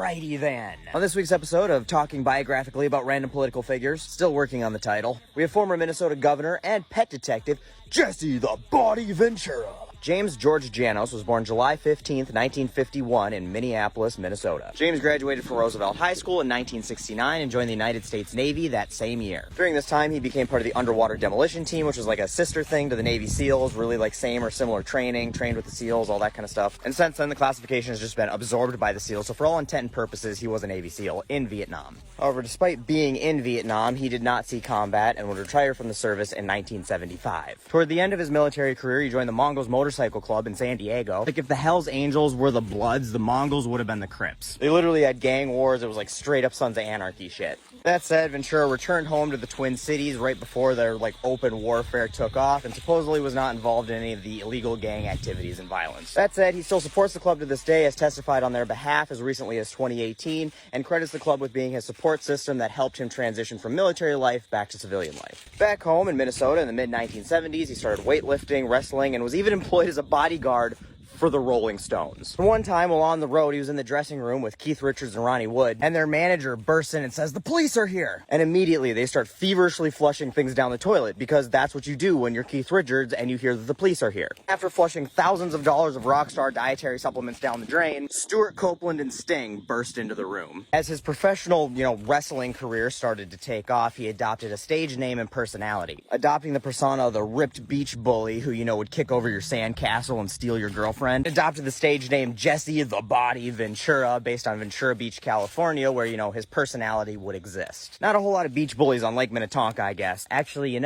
Alrighty then. On this week's episode of Talking Biographically about random political figures, still working on the title, we have former Minnesota governor and pet detective Jesse the Body Ventura. James George Janos was born July 15th, 1951 in Minneapolis, Minnesota. James graduated from Roosevelt High School in 1969 and joined the United States Navy that same year. During this time, he became part of the underwater demolition team, which was like a sister thing to the Navy SEALs, really like same or similar training, trained with the SEALs, all that kind of stuff. And since then, the classification has just been absorbed by the SEALs, so for all intent and purposes, he was a Navy SEAL in Vietnam. However, despite being in Vietnam, he did not see combat and would retire from the service in 1975. Toward the end of his military career, he joined the Mongols Motorcycle Club in San Diego. Like, if the Hells Angels were the Bloods, the Mongols would have been the Crips. They literally had gang wars. It was like straight up Sons of Anarchy shit. That said, Ventura returned home to the Twin Cities right before their open warfare took off and supposedly was not involved in any of the illegal gang activities and violence. That said, he still supports the club to this day, has testified on their behalf as recently as 2018, and credits the club with being his support system that helped him transition from military life back to civilian life. Back home in Minnesota in the mid-1970s, he started weightlifting, wrestling, and was even employed as a bodyguard for the Rolling Stones. One time while on the road, he was in the dressing room with Keith Richards and Ronnie Wood, and their manager bursts in and says, "The police are here!" And immediately they start feverishly flushing things down the toilet, because that's what you do when you're Keith Richards and you hear that the police are here. After flushing thousands of dollars of Rockstar dietary supplements down the drain, Stuart Copeland and Sting burst into the room. As his professional, wrestling career started to take off, he adopted a stage name and personality, adopting the persona of the ripped beach bully who, would kick over your sandcastle and steal your girlfriend. Adopted the stage name Jesse the Body Ventura based on Ventura Beach, California, where, his personality would exist. Not a whole lot of beach bullies on Lake Minnetonka, I guess. Actually,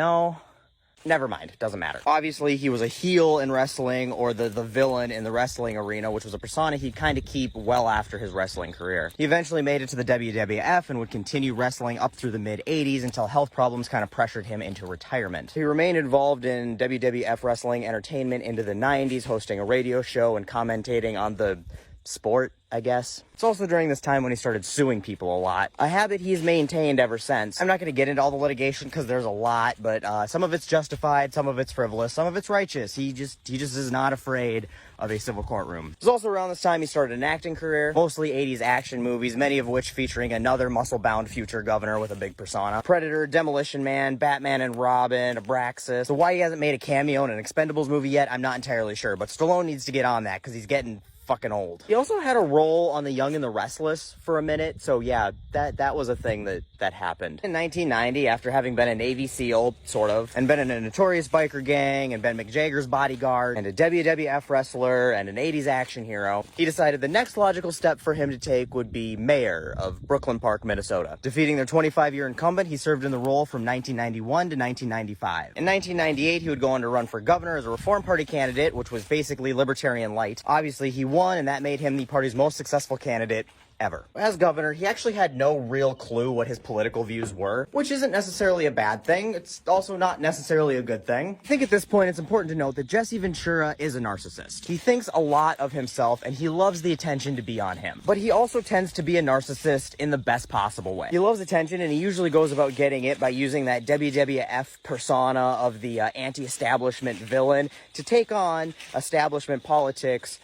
never mind. Doesn't matter. Obviously, he was a heel in wrestling, or the villain in the wrestling arena, which was a persona he'd kind of keep well after his wrestling career. He eventually made it to the WWF and would continue wrestling up through the mid-80s until health problems kind of pressured him into retirement. He remained involved in WWF wrestling entertainment into the 90s, hosting a radio show and commentating on the sport, I guess. It's also during this time when he started suing people a lot, a habit he's maintained ever since. I'm not going to get into all the litigation because there's a lot, but some of it's justified, some of it's frivolous, some of it's righteous. He just is not afraid of a civil courtroom. It was also around this time he started an acting career, mostly 80s action movies, many of which featuring another muscle-bound future governor with a big persona. Predator, Demolition Man, Batman and Robin, Abraxas. So why he hasn't made a cameo in an Expendables movie yet, I'm not entirely sure, but Stallone needs to get on that because he's getting fucking old. He also had a role on The Young and the Restless for a minute, so yeah, that was a thing that happened. In 1990, after having been a Navy SEAL, sort of, and been in a notorious biker gang, and been Mick Jagger's bodyguard, and a WWF wrestler, and an 80s action hero, he decided the next logical step for him to take would be mayor of Brooklyn Park, Minnesota. Defeating their 25-year incumbent, he served in the role from 1991 to 1995. In 1998, he would go on to run for governor as a Reform Party candidate, which was basically libertarian light. Obviously, he won, and that made him the party's most successful candidate ever. As governor, he actually had no real clue what his political views were, which isn't necessarily a bad thing. It's also not necessarily a good thing. I think at this point it's important to note that Jesse Ventura is a narcissist. He thinks a lot of himself and he loves the attention to be on him. But he also tends to be a narcissist in the best possible way. He loves attention and he usually goes about getting it by using that WWF persona of the anti-establishment villain to take on establishment politics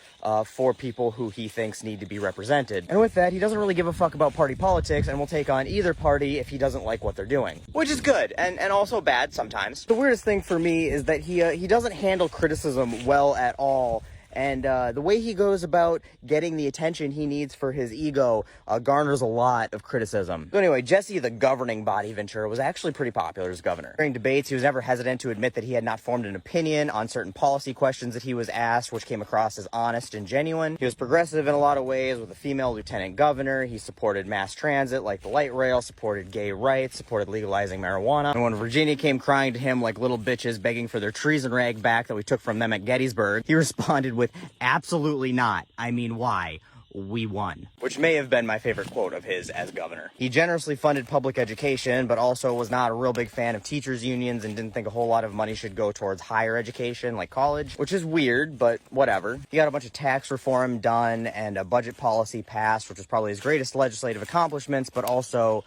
for people who he thinks need to be represented. And with that, he doesn't really give a fuck about party politics and will take on either party if he doesn't like what they're doing. Which is good, and also bad sometimes. The weirdest thing for me is that he doesn't handle criticism well at all. And the way he goes about getting the attention he needs for his ego garners a lot of criticism. So anyway, Jesse the governing body Ventura was actually pretty popular as governor. During debates, he was never hesitant to admit that he had not formed an opinion on certain policy questions that he was asked, which came across as honest and genuine. He was progressive in a lot of ways, with a female lieutenant governor. He supported mass transit like the light rail, supported gay rights, supported legalizing marijuana. And when Virginia came crying to him like little bitches begging for their treason rag back that we took from them at Gettysburg, he responded with, "Absolutely not. I mean, why? We won." Which may have been my favorite quote of his as governor. He generously funded public education, but also was not a real big fan of teachers' unions and didn't think a whole lot of money should go towards higher education, like college, which is weird, but whatever. He got a bunch of tax reform done and a budget policy passed, which was probably his greatest legislative accomplishments, but also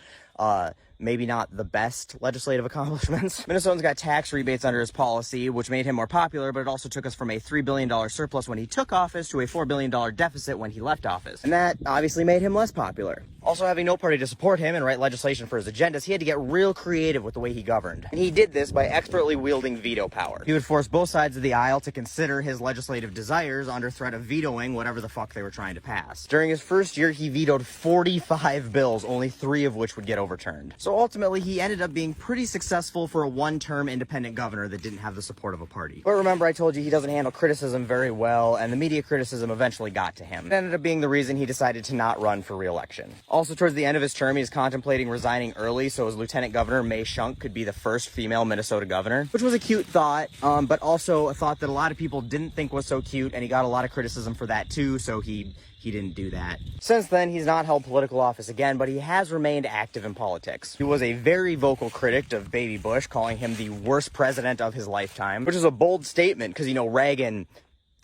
maybe not the best legislative accomplishments. Minnesotans got tax rebates under his policy, which made him more popular, but it also took us from a $3 billion surplus when he took office to a $4 billion deficit when he left office. And that obviously made him less popular. Also, having no party to support him and write legislation for his agendas, he had to get real creative with the way he governed. And he did this by expertly wielding veto power. He would force both sides of the aisle to consider his legislative desires under threat of vetoing whatever the fuck they were trying to pass. During his first year, he vetoed 45 bills, only 3 of which would get overturned. So ultimately, he ended up being pretty successful for a one-term independent governor that didn't have the support of a party. But remember, I told you he doesn't handle criticism very well, and the media criticism eventually got to him. It ended up being the reason he decided to not run for re-election. Also, towards the end of his term, he's contemplating resigning early so his lieutenant governor, May Shunk, could be the first female Minnesota governor, which was a cute thought, but also a thought that a lot of people didn't think was so cute, and he got a lot of criticism for that too, so he didn't do that. Since then, he's not held political office again, but he has remained active in politics. He was a very vocal critic of Baby Bush, calling him the worst president of his lifetime, which is a bold statement because, you know, Reagan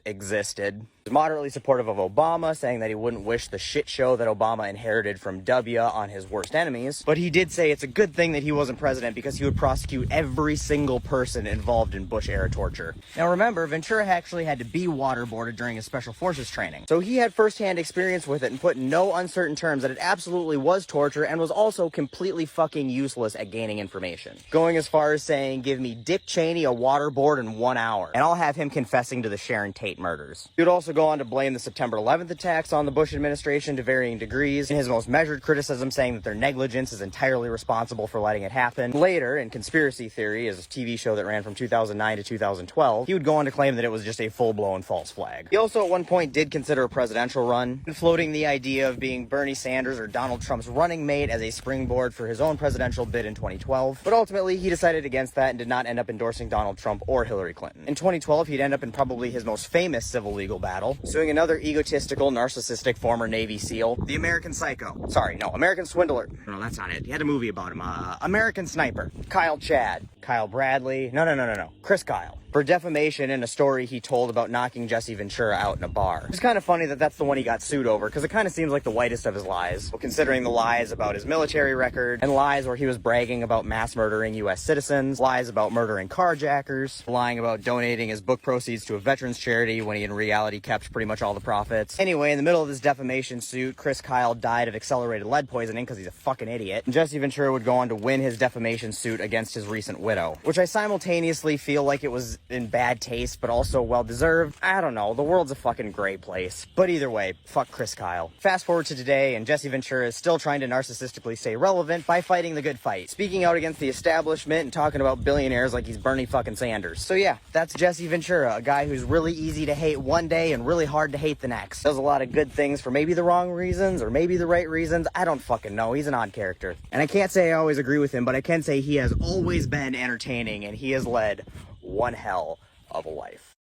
existed. He was moderately supportive of Obama, saying that he wouldn't wish the shit show that Obama inherited from W on his worst enemies. But he did say it's a good thing that he wasn't president because he would prosecute every single person involved in Bush-era torture. Now remember, Ventura actually had to be waterboarded during his special forces training. So he had firsthand experience with it and put in no uncertain terms that it absolutely was torture and was also completely fucking useless at gaining information. Going as far as saying, give me Dick Cheney a waterboard in 1 hour, and I'll have him confessing to the Sharon Tate murders. He would also go on to blame the September 11th attacks on the Bush administration to varying degrees, in his most measured criticism saying that their negligence is entirely responsible for letting it happen. Later, in Conspiracy Theory, as a TV show that ran from 2009 to 2012, he would go on to claim that it was just a full-blown false flag. He also at one point did consider a presidential run, floating the idea of being Bernie Sanders or Donald Trump's running mate as a springboard for his own presidential bid in 2012, but ultimately he decided against that and did not end up endorsing Donald Trump or Hillary Clinton. In 2012, he'd end up in probably his most famous civil legal battle, suing another egotistical, narcissistic former Navy SEAL, the American Psycho. Sorry, no, American Swindler. No, that's not it. He had a movie about him. American Sniper. Kyle Bradley. No. Chris Kyle. For defamation in a story he told about knocking Jesse Ventura out in a bar. It's kind of funny that that's the one he got sued over, because it kind of seems like the whitest of his lies. Well, considering the lies about his military record, and lies where he was bragging about mass murdering U.S. citizens, lies about murdering carjackers, lying about donating his book proceeds to a veterans charity when he in reality kept pretty much all the profits. Anyway, in the middle of this defamation suit, Chris Kyle died of accelerated lead poisoning because he's a fucking idiot. And Jesse Ventura would go on to win his defamation suit against his recent widow, which I simultaneously feel like it was in bad taste, but also well-deserved. I don't know, the world's a fucking great place. But either way, fuck Chris Kyle. Fast forward to today, and Jesse Ventura is still trying to narcissistically stay relevant by fighting the good fight, speaking out against the establishment and talking about billionaires like he's Bernie fucking Sanders. So yeah, that's Jesse Ventura, a guy who's really easy to hate one day and really hard to hate the next. Does a lot of good things for maybe the wrong reasons, or maybe the right reasons. I don't fucking know. He's an odd character. And I can't say I always agree with him, but I can say he has always been entertaining, and he has led one hell of a life.